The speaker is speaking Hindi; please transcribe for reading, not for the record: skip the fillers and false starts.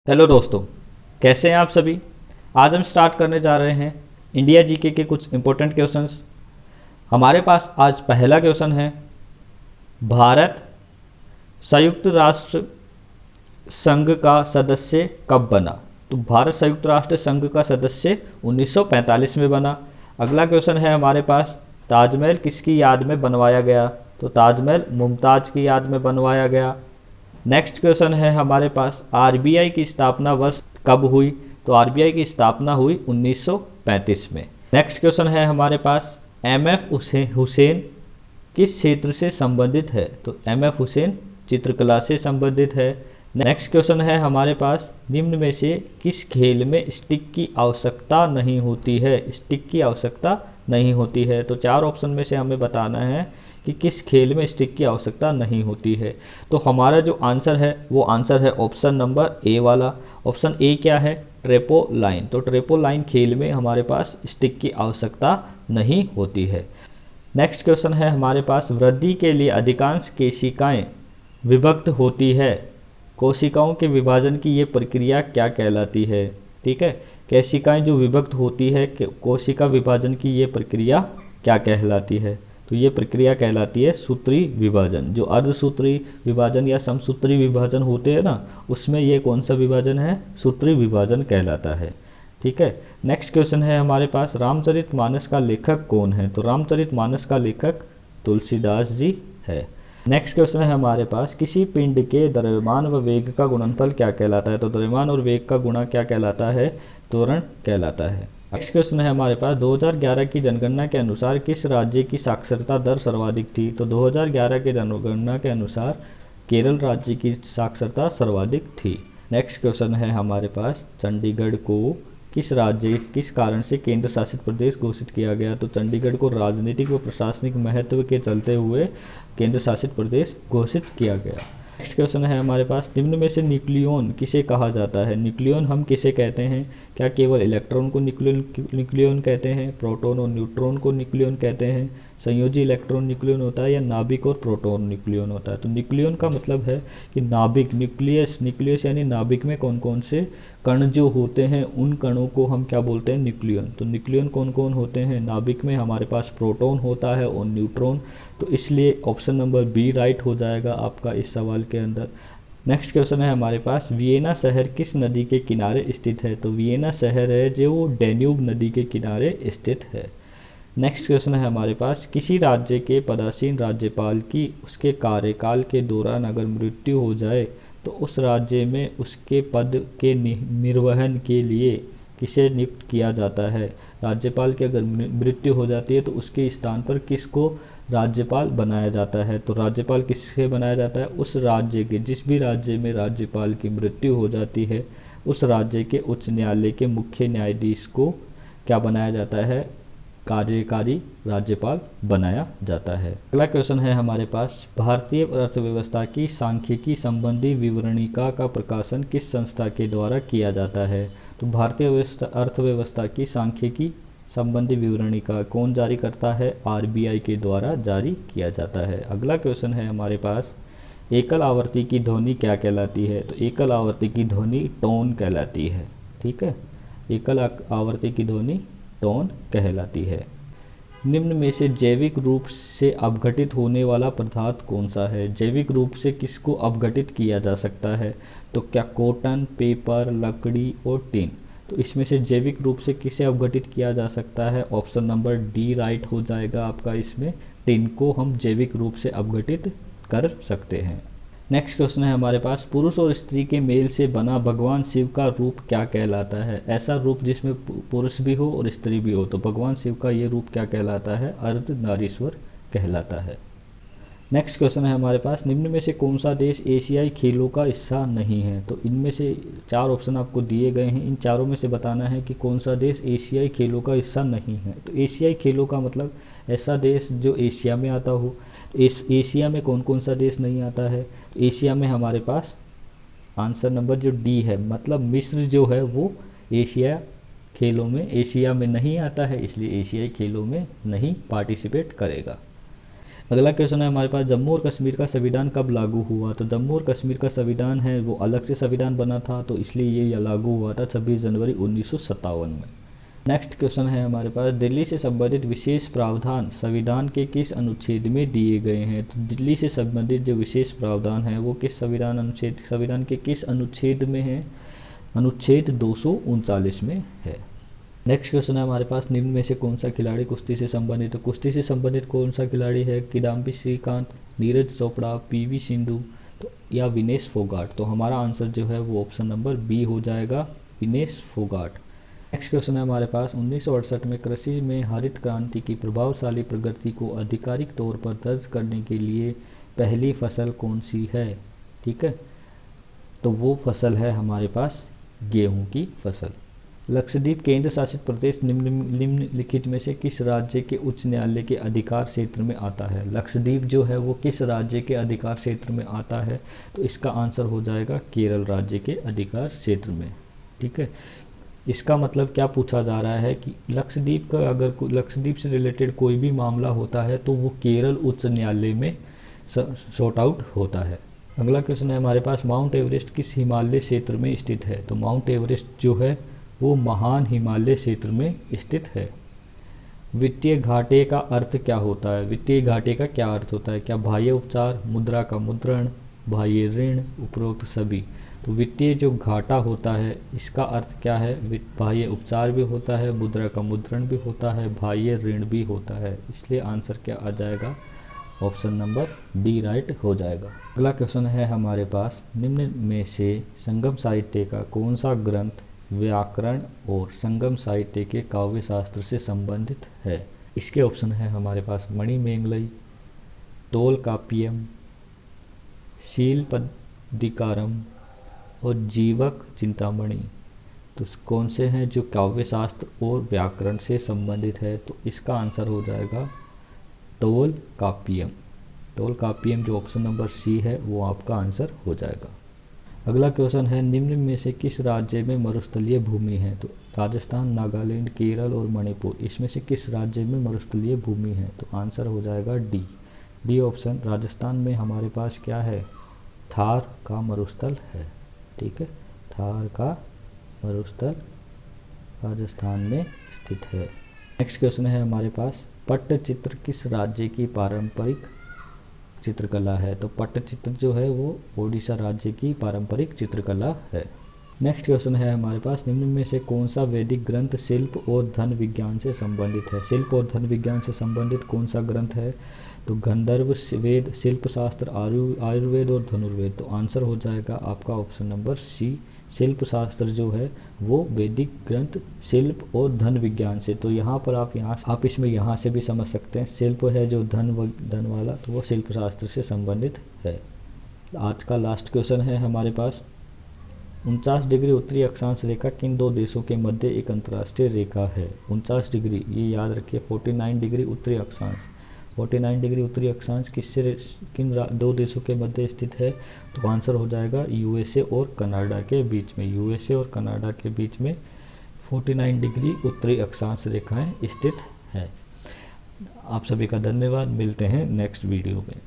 हेलो दोस्तों, कैसे हैं आप सभी। आज हम स्टार्ट करने जा रहे हैं इंडिया जीके के कुछ इंपॉर्टेंट क्वेश्चंस। हमारे पास आज पहला क्वेश्चन है, भारत संयुक्त राष्ट्र संघ का सदस्य कब बना। तो भारत संयुक्त राष्ट्र संघ का सदस्य 1945 में बना। अगला क्वेश्चन है हमारे पास, ताजमहल किसकी याद में बनवाया गया। तो ताजमहल मुमताज़ की याद में बनवाया गया। नेक्स्ट क्वेश्चन है हमारे पास, आरबीआई की स्थापना वर्ष कब हुई। तो आरबीआई की स्थापना हुई 1935 में। नेक्स्ट क्वेश्चन है हमारे पास, एमएफ हुसैन किस क्षेत्र से संबंधित है। तो एमएफ हुसैन चित्रकला से संबंधित है। नेक्स्ट क्वेश्चन है हमारे पास, निम्न में से किस खेल में स्टिक की आवश्यकता नहीं होती है। स्टिक की आवश्यकता नहीं होती है। तो चार ऑप्शन में से हमें बताना है कि किस खेल में स्टिक की आवश्यकता नहीं होती है। तो हमारा जो आंसर है वो आंसर है ऑप्शन नंबर ए वाला। ऑप्शन ए क्या है, ट्रेपो लाइन। तो ट्रेपो लाइन खेल में हमारे पास स्टिक की आवश्यकता नहीं होती है। नेक्स्ट क्वेश्चन है हमारे पास, वृद्धि के लिए अधिकांश केशिकाएं विभक्त होती है। कोशिकाओं के विभाजन की ये प्रक्रिया क्या कहलाती है। ठीक है, केशिकाएं जो विभक्त होती है, कोशिका विभाजन की ये प्रक्रिया क्या कहलाती है। तो ये प्रक्रिया कहलाती है सूत्री विभाजन। जो अर्धसूत्री विभाजन या समसूत्री विभाजन होते हैं ना, उसमें ये कौन सा विभाजन है, सूत्री विभाजन कहलाता है। ठीक है, नेक्स्ट क्वेश्चन है हमारे पास, रामचरितमानस का लेखक कौन है। तो रामचरितमानस का लेखक तुलसीदास जी है। नेक्स्ट क्वेश्चन है हमारे पास, किसी पिंड के द्रव्यमान व वेग का गुणनफल क्या कहलाता है। तो द्रव्यमान और वेग का गुणा क्या कहलाता है, त्वरण कहलाता है। नेक्स्ट क्वेश्चन है हमारे पास, 2011 की जनगणना के अनुसार किस राज्य की साक्षरता दर सर्वाधिक थी। तो 2011 के जनगणना के अनुसार केरल राज्य की साक्षरता सर्वाधिक थी। नेक्स्ट क्वेश्चन है हमारे पास, चंडीगढ़ को किस कारण से केंद्र शासित प्रदेश घोषित किया गया। तो चंडीगढ़ को राजनीतिक व प्रशासनिक महत्व के चलते हुए केंद्र शासित प्रदेश घोषित किया गया। नेक्स्ट क्वेश्चन है हमारे पास, निम्न में से न्यूक्लियन किसे कहा जाता है। न्यूक्लियन हम किसे कहते हैं, क्या केवल इलेक्ट्रॉन को न्यूक्लियन कहते हैं, प्रोटॉन और न्यूट्रॉन को न्यूक्लियन कहते हैं, संयोजी इलेक्ट्रॉन न्यूक्लियन होता है, या नाभिक और प्रोटॉन न्यूक्लियन होता है। तो न्यूक्लियन का मतलब है कि नाभिक, न्यूक्लियस यानी नाभिक में कौन कौन से कण जो होते हैं उन कणों को हम क्या बोलते हैं, न्यूक्लियन। तो न्यूक्लियन कौन कौन होते हैं, नाभिक में हमारे पास प्रोटॉन होता है और न्यूट्रॉन। तो इसलिए ऑप्शन नंबर बी राइट हो जाएगा आपका इस सवाल के अंदर। नेक्स्ट क्वेश्चन है हमारे पास, वियना शहर किस नदी के किनारे स्थित है। तो वियना शहर है जो डैन्यूब नदी के किनारे स्थित है। नेक्स्ट क्वेश्चन है हमारे पास, किसी राज्य के पदासीन राज्यपाल की उसके कार्यकाल के दौरान अगर मृत्यु हो जाए तो उस राज्य में उसके पद के निर्वहन के लिए किसे नियुक्त किया जाता है। राज्यपाल की अगर मृत्यु हो जाती है तो उसके स्थान पर किसको राज्यपाल बनाया जाता है। तो राज्यपाल किससे बनाया जाता है, उस राज्य के, जिस भी राज्य में राज्यपाल की मृत्यु हो जाती है उस राज्य के उच्च न्यायालय के मुख्य न्यायाधीश को क्या बनाया जाता है, कार्यकारी राज्यपाल बनाया जाता है। अगला क्वेश्चन है हमारे पास, भारतीय अर्थव्यवस्था की सांख्यिकी संबंधी विवरणिका का प्रकाशन किस संस्था के द्वारा किया जाता है। तो भारतीय अर्थव्यवस्था की सांख्यिकी संबंधी विवरणिका कौन जारी करता है, आरबीआई के द्वारा जारी किया जाता है। अगला क्वेश्चन है हमारे पास, एकल आवर्ती की ध्वनि क्या कहलाती है। तो एकल आवर्ती की ध्वनि टोन कहलाती है। ठीक है, एकल आवर्ती की ध्वनि टोन कहलाती है। निम्न में से जैविक रूप से अपघटित होने वाला पदार्थ कौन सा है। जैविक रूप से किसको अपघटित किया जा सकता है। तो क्या कॉटन, पेपर, लकड़ी और टिन। तो इसमें से जैविक रूप से किसे अपघटित किया जा सकता है, ऑप्शन नंबर डी राइट हो जाएगा आपका। इसमें टिन को हम जैविक रूप से अपघटित कर सकते हैं। नेक्स्ट क्वेश्चन है हमारे पास, पुरुष और स्त्री के मेल से बना भगवान शिव का रूप क्या कहलाता है। ऐसा रूप जिसमें पुरुष भी हो और स्त्री भी हो, तो भगवान शिव का ये रूप क्या कहलाता है, अर्धनारीश्वर कहलाता है। नेक्स्ट क्वेश्चन है हमारे पास, निम्न में से कौन सा देश एशियाई खेलों का हिस्सा नहीं है। तो इनमें से चार ऑप्शन आपको दिए गए हैं, इन चारों में से बताना है कि कौन सा देश एशियाई खेलों का हिस्सा नहीं है। तो एशियाई खेलों का मतलब ऐसा देश जो एशिया में आता हो। एशिया में कौन कौन सा देश नहीं आता है, तो एशिया में हमारे पास आंसर नंबर जो डी है, मतलब मिस्र जो है वो एशिया में नहीं आता है, इसलिए एशियाई खेलों में नहीं पार्टिसिपेट करेगा। अगला क्वेश्चन है हमारे पास, जम्मू और कश्मीर का संविधान कब लागू हुआ? तो जम्मू और कश्मीर का संविधान है वो अलग से संविधान बना था, तो इसलिए ये लागू हुआ था 26 जनवरी 1957 में। नेक्स्ट क्वेश्चन है हमारे पास, दिल्ली से संबंधित विशेष प्रावधान संविधान के किस अनुच्छेद में दिए गए हैं? तो दिल्ली से संबंधित जो विशेष प्रावधान है वो किस संविधान के किस अनुच्छेद में है? अनुच्छेद 239 में है। नेक्स्ट क्वेश्चन है हमारे पास, निम्न में से कौन सा खिलाड़ी कुश्ती से संबंधित है? कुश्ती से संबंधित कौन सा खिलाड़ी है? किदाम्बी श्रीकांत, नीरज चोपड़ा, पीवी सिंधु तो या विनेश फोगाट? तो हमारा आंसर जो है वो ऑप्शन नंबर बी हो जाएगा, विनेश फोगाट। नेक्स्ट क्वेश्चन है हमारे पास, 1968 में कृषि में हरित क्रांति की प्रभावशाली प्रगति को आधिकारिक तौर पर दर्ज करने के लिए पहली फसल कौन सी है? ठीक है, तो वो फसल है हमारे पास गेहूं की फसल। लक्षद्वीप केंद्र शासित प्रदेश निम्नलिखित में से किस राज्य के उच्च न्यायालय के अधिकार क्षेत्र में आता है? लक्षद्वीप जो है वो किस राज्य के अधिकार क्षेत्र में आता है? तो इसका आंसर हो जाएगा केरल राज्य के अधिकार क्षेत्र में। ठीक है, इसका मतलब क्या पूछा जा रहा है कि लक्षद्वीप का अगर लक्षद्वीप से रिलेटेड कोई भी मामला होता है तो वो केरल उच्च न्यायालय में सॉर्ट आउट होता है। अगला क्वेश्चन है हमारे पास, माउंट एवरेस्ट किस हिमालय क्षेत्र में स्थित है? तो माउंट एवरेस्ट जो है वो महान हिमालय क्षेत्र में स्थित है। वित्तीय घाटे का अर्थ क्या होता है? वित्तीय घाटे का क्या अर्थ होता है? क्या बाह्य उपचार, मुद्रा का मुद्रण, बाह्य ऋण, उपरोक्त सभी? तो वित्तीय जो घाटा होता है इसका अर्थ क्या है? बाह्य उपचार भी होता है, मुद्रा का मुद्रण भी होता है, बाह्य ऋण भी होता है, इसलिए आंसर क्या आ जाएगा? ऑप्शन नंबर डी राइट हो जाएगा। अगला क्वेश्चन है हमारे पास, निम्न में से संगम साहित्य का कौन सा ग्रंथ व्याकरण और संगम साहित्य के काव्य शास्त्र से संबंधित है? इसके ऑप्शन है हमारे पास मणिमेगलई, तोलकाप्पियम, शीलपदिकारम और जीवक चिंतामणि। तो कौन से हैं जो काव्य शास्त्र और व्याकरण से संबंधित है? तो इसका आंसर हो जाएगा तोलकाप्पियम। तोलकाप्पियम जो ऑप्शन नंबर सी है वो आपका आंसर हो जाएगा। अगला क्वेश्चन है, निम्न में से किस राज्य में मरुस्थलीय भूमि है? तो राजस्थान, नागालैंड, केरल और मणिपुर, इसमें से किस राज्य में मरुस्थलीय भूमि है? तो आंसर हो जाएगा डी ऑप्शन। राजस्थान में हमारे पास क्या है? थार का मरुस्थल है। ठीक है, थार का मरुस्थल राजस्थान में स्थित है। नेक्स्ट क्वेश्चन है हमारे पास, पट्टचित्र किस राज्य की पारंपरिक चित्रकला है? तो पट्टचित्र जो है वो ओडिशा राज्य की पारंपरिक चित्रकला है। नेक्स्ट क्वेश्चन है हमारे पास, निम्न में से कौन सा वैदिक ग्रंथ शिल्प और धन विज्ञान से संबंधित है? शिल्प और धन विज्ञान से संबंधित कौन सा ग्रंथ है? तो गंधर्व वेद, शिल्प शास्त्र, आयुर्वेद और धनुर्वेद। तो आंसर हो जाएगा आपका ऑप्शन नंबर सी, शिल्प शास्त्र जो है वो वैदिक ग्रंथ शिल्प और धन विज्ञान से। तो यहाँ पर आप इसमें यहाँ से भी समझ सकते हैं, शिल्प है जो धन वाला, तो वो शिल्प शास्त्र से संबंधित है। आज का लास्ट क्वेश्चन है हमारे पास, 49 डिग्री उत्तरी अक्षांश रेखा किन दो देशों के मध्य एक अंतर्राष्ट्रीय रेखा है? 49 डिग्री, ये याद रखिए, 49 डिग्री उत्तरी अक्षांश। 49 डिग्री उत्तरी अक्षांश किन दो देशों के मध्य स्थित है? तो आंसर हो जाएगा यूएसए और कनाडा के बीच में। यूएसए और कनाडा के बीच में 49 डिग्री उत्तरी अक्षांश रेखाएं स्थित है। आप सभी का धन्यवाद, मिलते हैं नेक्स्ट वीडियो में।